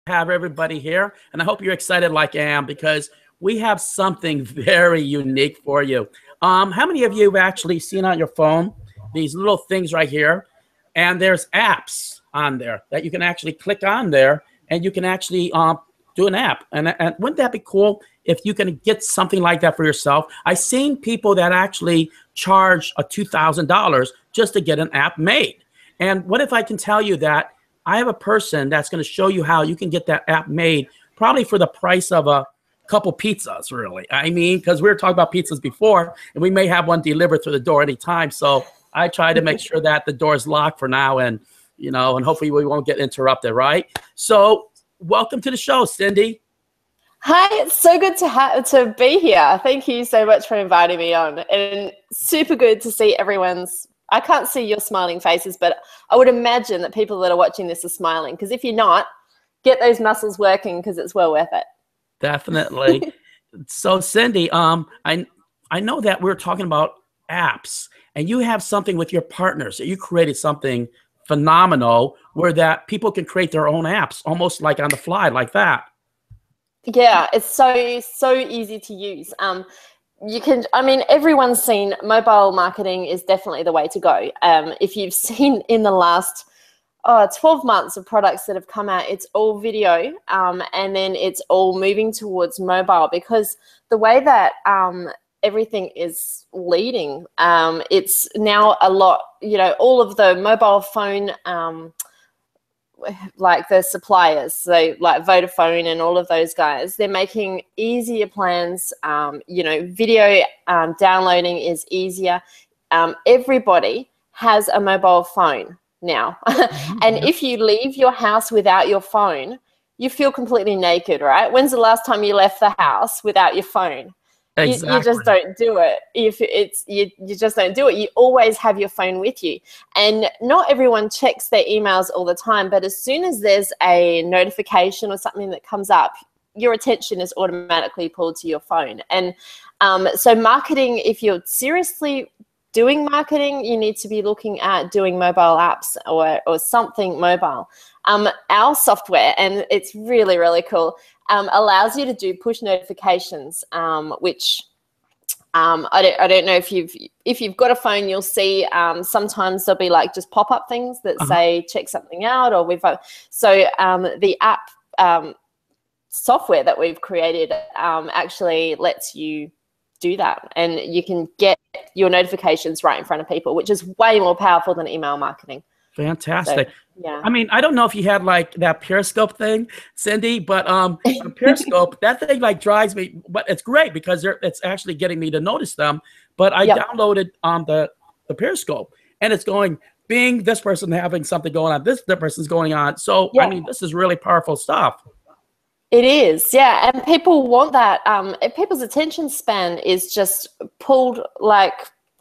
have everybody here, and I hope you're excited like I am because we have something very unique for you. How many of you have actually seen on your phone these little things right here? And there's apps on there that you can actually click on there, and you can actually do an app. And wouldn't that be cool if you can get something like that for yourself? I've seen people that actually charge a $2,000 just to get an app made. And what if I can tell you that I have a person that's going to show you how you can get that app made, probably for the price of a couple pizzas, really. I mean, because we were talking about pizzas before, and we may have one delivered to the door anytime. So I try to make sure that the door is locked for now, and and hopefully we won't get interrupted, right? So welcome to the show, Cindy. Hi, it's so good to be here. Thank you so much for inviting me on, and super good to see everyone's. I can't see your smiling faces, but I would imagine that people that are watching this are smiling, because if you're not, get those muscles working because it's well worth it. Definitely. So Cindy, I know that we're talking about apps, and you have something with your partners. You created something phenomenal where that people can create their own apps almost like on the fly like that. Yeah, it's so easy to use. Everyone's seen mobile marketing is definitely the way to go. If you've seen in the last 12 months of products that have come out, it's all video, and then it's all moving towards mobile, because the way that everything is leading, it's now a lot, all of the mobile phone, like the suppliers, so like Vodafone and all of those guys, they're making easier plans. Video downloading is easier. Everybody has a mobile phone now. And if you leave your house without your phone, you feel completely naked, right? When's the last time you left the house without your phone? Exactly. You just don't do it. You just don't do it. You always have your phone with you. And not everyone checks their emails all the time, but as soon as there's a notification or something that comes up, your attention is automatically pulled to your phone. And so marketing, if you're seriously doing marketing, you need to be looking at doing mobile apps or something mobile. Our software, and it's really, really cool, allows you to do push notifications, which I don't know if you've got a phone, you'll see sometimes there'll be like just pop-up things that say check something out, or the app software that we've created actually lets you do that, and you can get your notifications right in front of people, which is way more powerful than email marketing. Fantastic. So, yeah. I mean, I don't know if you had like that Periscope thing, Cindy, but Periscope, that thing like drives me, but it's great because it's actually getting me to notice them. But I downloaded the Periscope, and it's going, bing, this person having something going on, this person's going on. So, I mean, this is really powerful stuff. It is, yeah, and people want that. People's attention span is just pulled like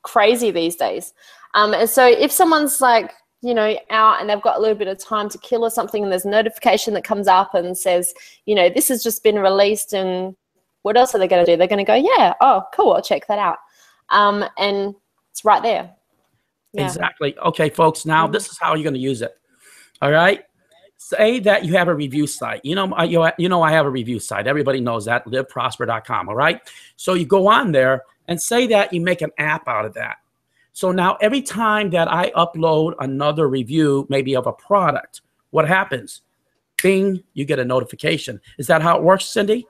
crazy these days. And so if someone's like, out and they've got a little bit of time to kill or something, and there's a notification that comes up and says, this has just been released, and what else are they going to do? They're going to go, yeah, oh, cool, I'll check that out. And it's right there. Yeah. Exactly. Okay, folks, now this is how you're going to use it. All right. Say that you have a review site. I have a review site. Everybody knows that, liveprosper.com. All right. So you go on there and say that you make an app out of that. So now every time that I upload another review, maybe of a product, what happens? Bing, you get a notification. Is that how it works, Cindy?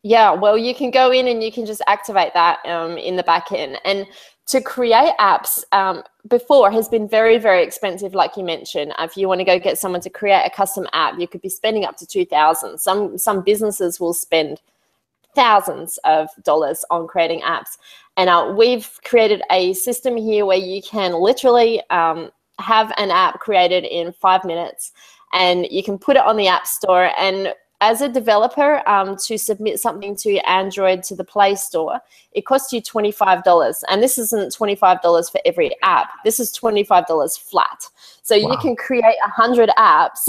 Yeah, well, you can go in and you can just activate that in the back end. And to create apps before has been very, very expensive, like you mentioned. If you want to go get someone to create a custom app, you could be spending up to $2,000. Some businesses will spend thousands of dollars on creating apps. And we've created a system here where you can literally have an app created in 5 minutes, and you can put it on the App Store. And as a developer, to submit something to Android to the Play Store, it costs you $25. And this isn't $25 for every app. This is $25 flat. So you can create 100 apps.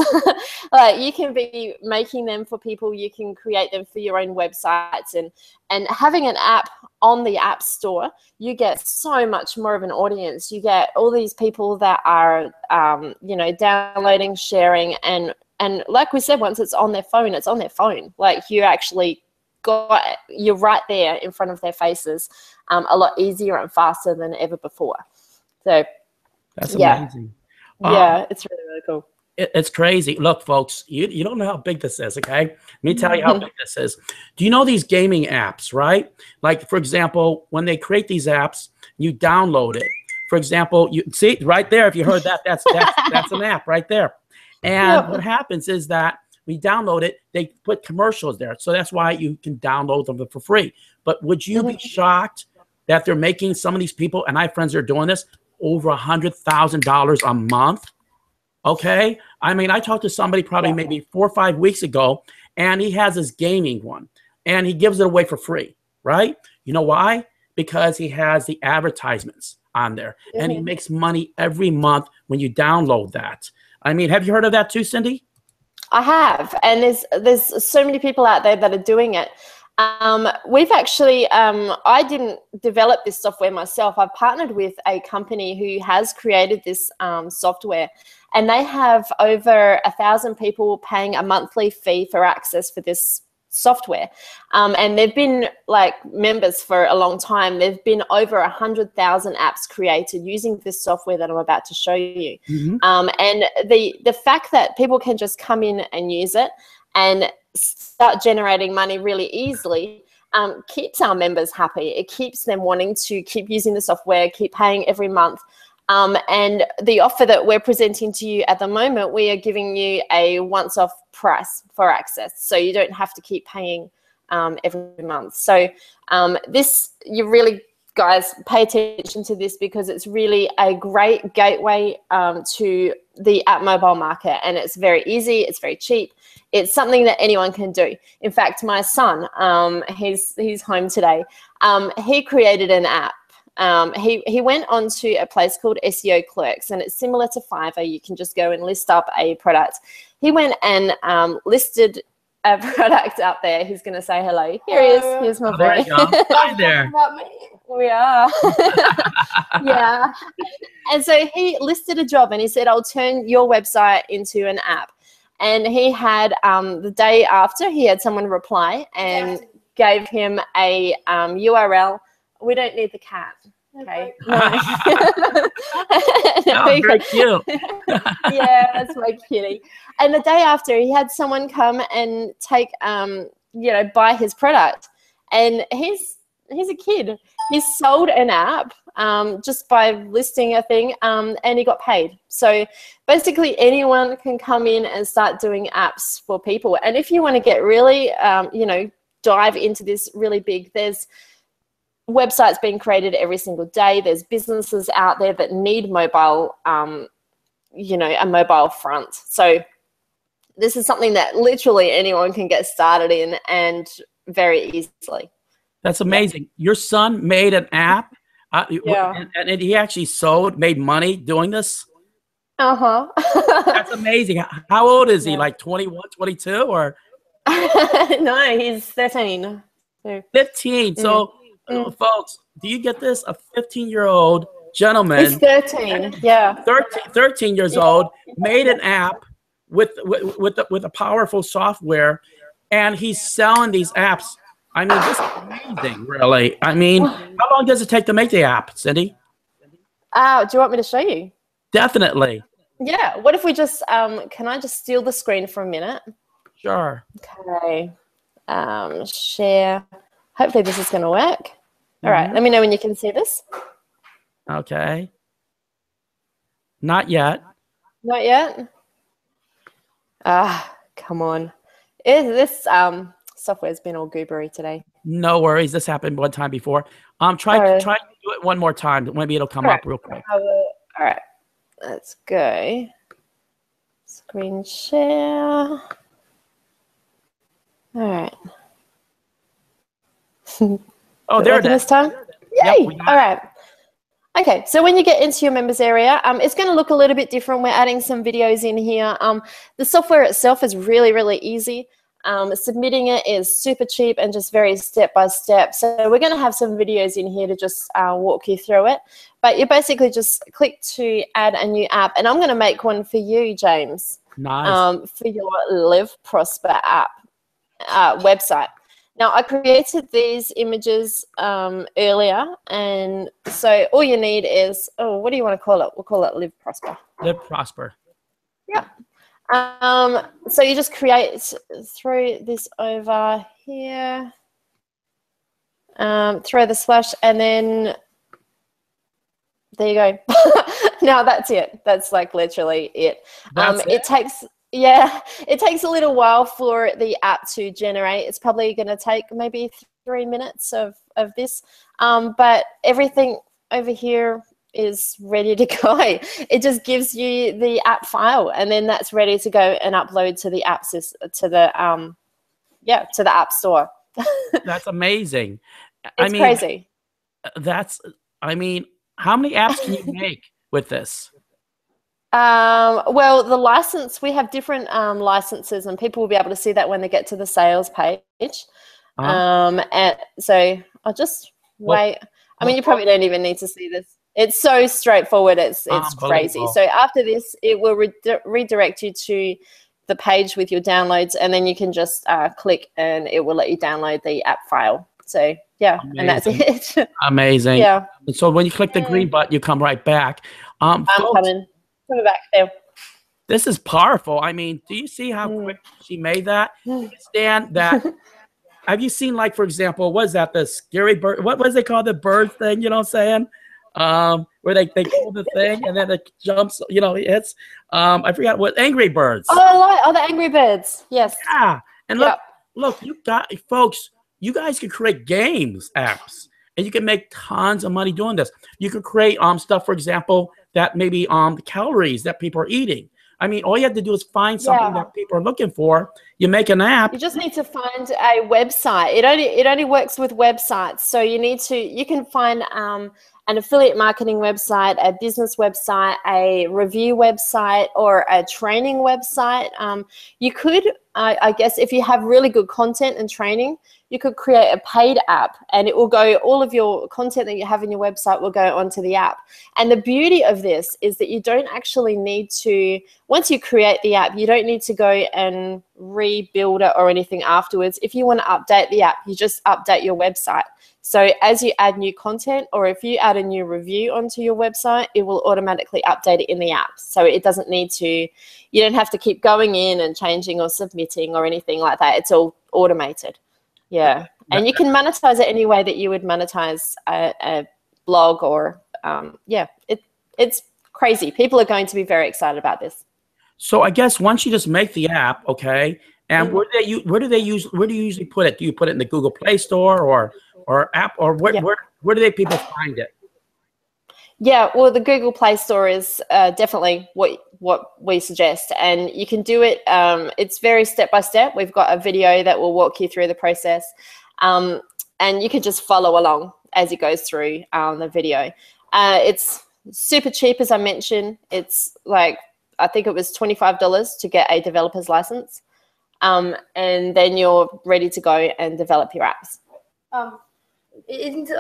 You can be making them for people. You can create them for your own websites. And having an app on the App Store, you get so much more of an audience. You get all these people that are, downloading, sharing, and And like we said, once it's on their phone, it's on their phone. Like you're right there in front of their faces, a lot easier and faster than ever before. So that's amazing. Yeah, it's really, really cool. It's crazy. Look, folks, you don't know how big this is, okay? Let me tell you how big this is. Do you know these gaming apps, right? Like, for example, when they create these apps, you download it. For example, you see right there, if you heard that, that's an app right there. And what happens is that we download it, they put commercials there. So that's why you can download them for free. But would you be shocked that they're making, some of these people, and I have friends that are doing this, over $100,000 a month? Okay. I mean, I talked to somebody probably maybe 4 or 5 weeks ago, and he has his gaming one and he gives it away for free, right? You know why? Because he has the advertisements on there and he makes money every month when you download that. I mean, have you heard of that too, Cindy? I have, and there's so many people out there that are doing it. We've actually, I didn't develop this software myself. I've partnered with a company who has created this software, and they have over 1,000 people paying a monthly fee for access for this software. And they've been like members for a long time. There've been over 100,000 apps created using this software that I'm about to show you. And the fact that people can just come in and use it and start generating money really easily keeps our members happy. It keeps them wanting to keep using the software, keep paying every month. And the offer that we're presenting to you at the moment, we are giving you a once-off price for access, so you don't have to keep paying every month. So you really, guys, pay attention to this because it's really a great gateway to the app mobile market, and it's very easy, it's very cheap. It's something that anyone can do. In fact, my son, he's home today. He created an app. He went on to a place called SEO Clerks, and it's similar to Fiverr. You can just go and list up a product. He went and listed a product up there. He's going to say hello. Here he is. Here's my boy. Hi there. We are. Yeah. And so he listed a job and he said, I'll turn your website into an app. And he had the day after, he had someone reply and gave him a URL. We don't need the cat. Okay. No, very cute. Yeah, that's my kitty. And the day after, he had someone come and take, buy his product. And he's a kid. He sold an app just by listing a thing, and he got paid. So basically, anyone can come in and start doing apps for people. And if you want to get really, dive into this really big, there's websites being created every single day. There's businesses out there that need mobile, a mobile front. So this is something that literally anyone can get started in and very easily. That's amazing. Your son made an app and he actually made money doing this? That's amazing. How old is he? Like 21, 22 or? No, he's 13. 15. So folks, do you get this? A 15-year-old gentleman. He's 13. Yeah. 13 years old, made an app with a powerful software, and he's selling these apps. I mean, this is amazing, really. I mean, how long does it take to make the app, Cindy? Do you want me to show you? Definitely. Yeah. What if we just, can I just steal the screen for a minute? Sure. Okay. Share. Hopefully this is going to work. All right. Let me know when you can see this. Okay. Not yet. Not yet? Come on. This software's been all goobery today. No worries. This happened one time before. Try to do it one more time. Maybe it'll come up real quick. All right. Let's go. Screen share. All right. Oh, there it is. This time? Yay! All right. Okay, so when you get into your members area, it's going to look a little bit different. We're adding some videos in here. The software itself is really, really easy. Submitting it is super cheap and just very step-by-step. So we're going to have some videos in here to just walk you through it. But you basically just click to add a new app. And I'm going to make one for you, James. Nice. for your Live Prosper app website. Now, I created these images earlier, and so all you need is, oh, what do you want to call it? We'll call it Live Prosper. Live Prosper. Yep. So you just throw this over here, throw the slash, and then there you go. Now that's it. That's like literally it. It takes a little while for the app to generate. It's probably going to take maybe 3 minutes of this, but everything over here is ready to go. It just gives you the app file, and then that's ready to go and upload to the to the App Store. That's amazing. It's crazy. How many apps can you make with this? Well, the license, we have different licenses, and people will be able to see that when they get to the sales page. And so I'll just wait. You probably don't even need to see this. It's so straightforward. It's crazy. So after this, it will redirect you to the page with your downloads, and then you can just click, and it will let you download the app file. So yeah, amazing. And that's it. Amazing. Yeah. So when you click the green button, you come right back. I'm coming back there. This is powerful. Do you see how quick she made that? Stan, have you seen, like, for example, what is that? The scary bird? What was they call the bird thing? You know what I'm saying? Where they pull the thing and then it jumps. It's I forgot what. Angry Birds. Oh, the Angry Birds. Yes. Yeah. And look, folks. You guys can create games apps, and you can make tons of money doing this. You could create stuff, for example, that maybe the calories that people are eating. All you have to do is find something that people are looking for. You make an app. You just need to find a website. It only works with websites. So you can find an affiliate marketing website, a business website, a review website, or a training website. You could, I guess, if you have really good content and training, you could create a paid app, and it will go, all of your content that you have in your website will go onto the app. And the beauty of this is that you don't actually need to, once you create the app, you don't need to go and rebuild it or anything afterwards. If you want to update the app, you just update your website. So as you add new content, or if you add a new review onto your website, it will automatically update it in the app. So it doesn't need to, you don't have to keep going in and changing or submitting or anything like that. It's all automated. Yeah. And you can monetize it any way that you would monetize a blog or, it's crazy. People are going to be very excited about this. So I guess once you just make the app, okay, and where do you usually put it? Do you put it in the Google Play Store or app, or where do people find it? Yeah, well, the Google Play Store is definitely what we suggest, and you can do it. It's very step by step. We've got a video that will walk you through the process, and you can just follow along as it goes through the video. It's super cheap, as I mentioned. It's like, I think it was $25 to get a developer's license, and then you're ready to go and develop your apps. Isn't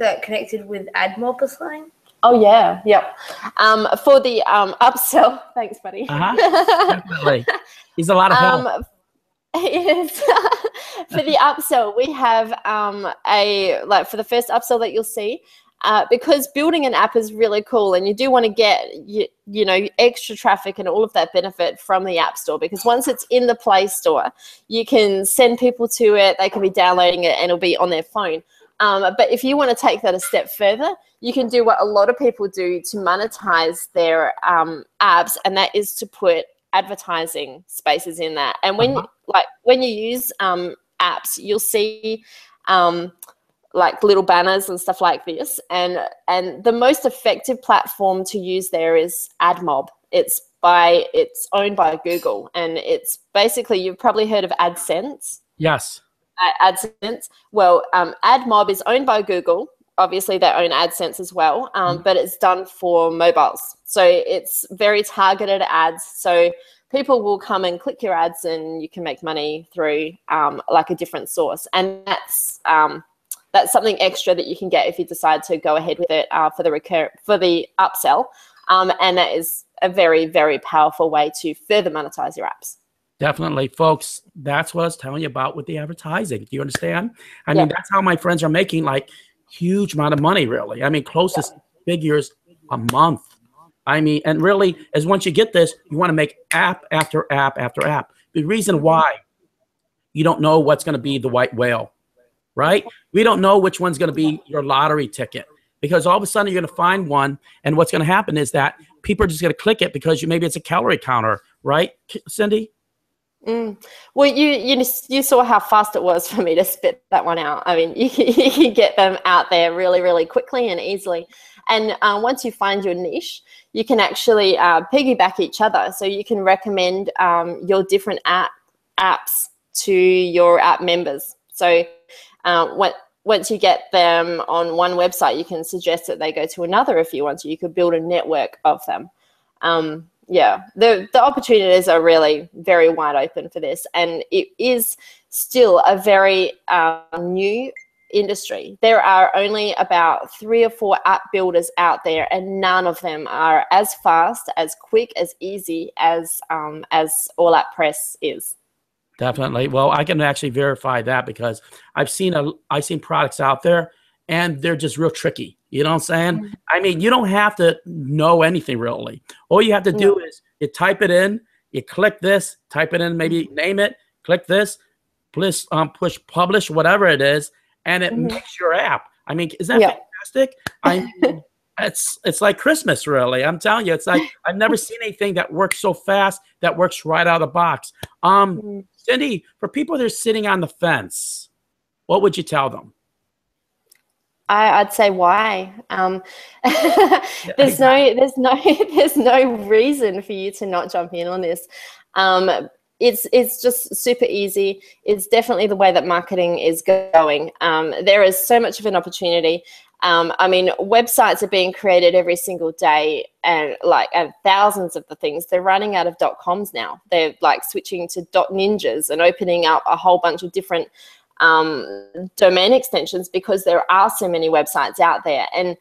it connected with AdMob or something? Oh yeah, yep. For the upsell, thanks, buddy. Definitely. He's a lot of help. Yes. For the upsell, we have for the first upsell that you'll see, because building an app is really cool, and you do want to get extra traffic and all of that benefit from the App Store, because once it's in the Play Store, you can send people to it, they can be downloading it, and it'll be on their phone. But if you want to take that a step further, you can do what a lot of people do to monetize their apps, and that is to put advertising spaces in that. And when you use apps, you'll see like little banners and stuff like this. And the most effective platform to use there is AdMob. It's owned by Google, and it's basically, you've probably heard of AdSense. Yes. AdSense. Well, AdMob is owned by Google. Obviously, they own AdSense as well, but it's done for mobiles. So it's very targeted ads. So people will come and click your ads, and you can make money through like a different source. And that's something extra that you can get if you decide to go ahead with it for the upsell. And that is a very, very powerful way to further monetize your apps. Definitely, folks. That's what I was telling you about with the advertising. Do you understand? I Yeah. mean, that's how my friends are making like huge amount of money, really. I mean, closest figures a month. I mean, and really, as once you get this, you want to make app after app after app. The reason why you don't know what's going to be the white whale, right? We don't know which one's going to be your lottery ticket, because all of a sudden you're going to find one, and what's going to happen is that people are just going to click it because maybe it's a calorie counter, right, Cindy? Well, you saw how fast it was for me to spit that one out. I mean, you can get them out there really, really quickly and easily. And once you find your niche, you can actually piggyback each other. So you can recommend your different apps to your app members. So once you get them on one website, you can suggest that they go to another if you want to. You could build a network of them. Yeah, the opportunities are really very wide open for this, and it is still a very new industry. There are only about 3 or 4 app builders out there, and none of them are as fast, as quick, as easy as All App Press is. Definitely. Well, I can actually verify that because I've seen products out there, and they're just real tricky. You know what I'm saying? I mean, you don't have to know anything really. All you have to do is you type it in, you click this, type it in, maybe name it, click this, push publish, whatever it is, and it makes your app. I mean, is that fantastic? I mean, it's like Christmas, really. I'm telling you, it's like I've never seen anything that works so fast, that works right out of the box. Cindy, for people that are sitting on the fence, what would you tell them? I'd say why. There's no reason for you to not jump in on this. It's just super easy. It's definitely the way that marketing is going. There is so much of an opportunity. I mean, websites are being created every single day, and thousands of the things. They're running out of .coms now. They're like switching to .ninjas and opening up a whole bunch of different domain extensions because there are so many websites out there, and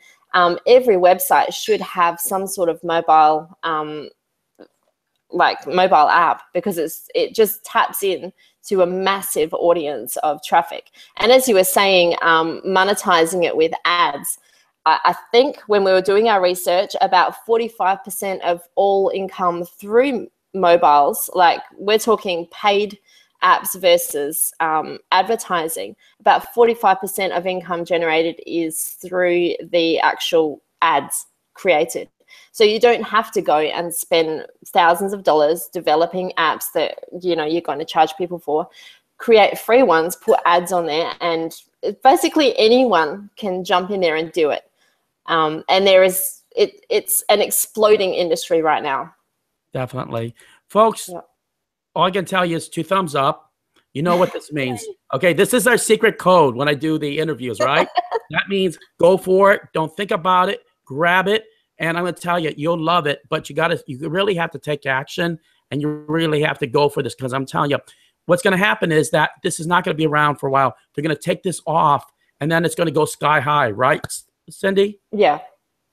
every website should have some sort of mobile app, because it just taps in to a massive audience of traffic. And as you were saying, monetizing it with ads, I think when we were doing our research, about 45% of all income through mobiles, like we're talking paid apps versus advertising, about 45% of income generated is through the actual ads created. So you don't have to go and spend thousands of dollars developing apps that you're going to charge people for. Create free ones, put ads on there, and basically anyone can jump in there and do it. And it's an exploding industry right now. Definitely, folks. All I can tell you is 2 thumbs up. You know what this means. Okay, this is our secret code when I do the interviews, right? That means go for it. Don't think about it. Grab it. And I'm going to tell you, you'll love it. But you really have to take action, and you really have to go for this, because I'm telling you, what's going to happen is that this is not going to be around for a while. They're going to take this off, and then it's going to go sky high, right, Cindy? Yeah.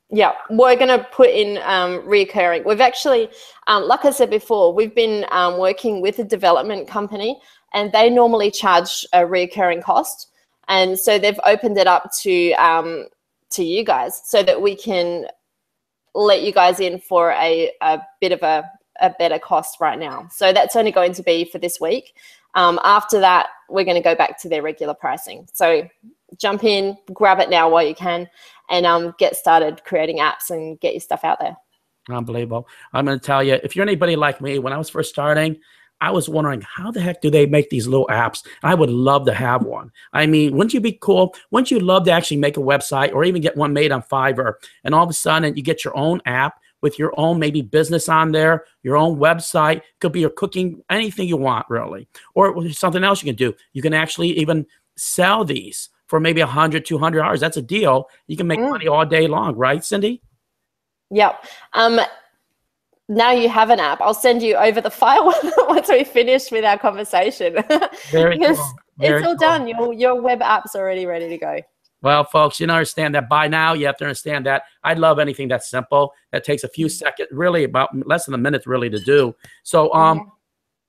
Yeah, we're going to put in reoccurring. We've actually, like I said before, we've been working with a development company, and they normally charge a reoccurring cost. And so they've opened it up to you guys so that we can let you guys in for a bit of a better cost right now. So that's only going to be for this week. After that, we're going to go back to their regular pricing. So jump in, grab it now while you can, and get started creating apps and get your stuff out there. Unbelievable. I'm going to tell you, if you're anybody like me, when I was first starting, I was wondering, how the heck do they make these little apps? I would love to have one. I mean, wouldn't you be cool? Wouldn't you love to actually make a website or even get one made on Fiverr, and all of a sudden you get your own app with your own maybe business on there, your own website? Could be your cooking, anything you want, really. Or something else you can do. You can actually even sell these for maybe $100, $200. That's a deal. You can make money all day long, right, Cindy? Yep. Now you have an app. I'll send you over the file once we finish with our conversation. Very cool. It's all done. Your web app's already ready to go. Well, folks, you understand that by now. You have to understand that I love anything that's simple, that takes a few seconds, really about less than a minute really to do. So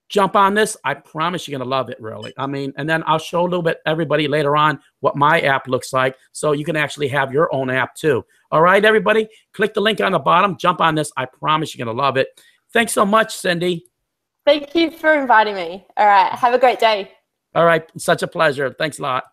jump on this. I promise you're going to love it, really. I mean, and then I'll show a little bit everybody later on what my app looks like, so you can actually have your own app too. All right, everybody, click the link on the bottom. Jump on this. I promise you're going to love it. Thanks so much, Cindy. Thank you for inviting me. All right, have a great day. All right, such a pleasure. Thanks a lot.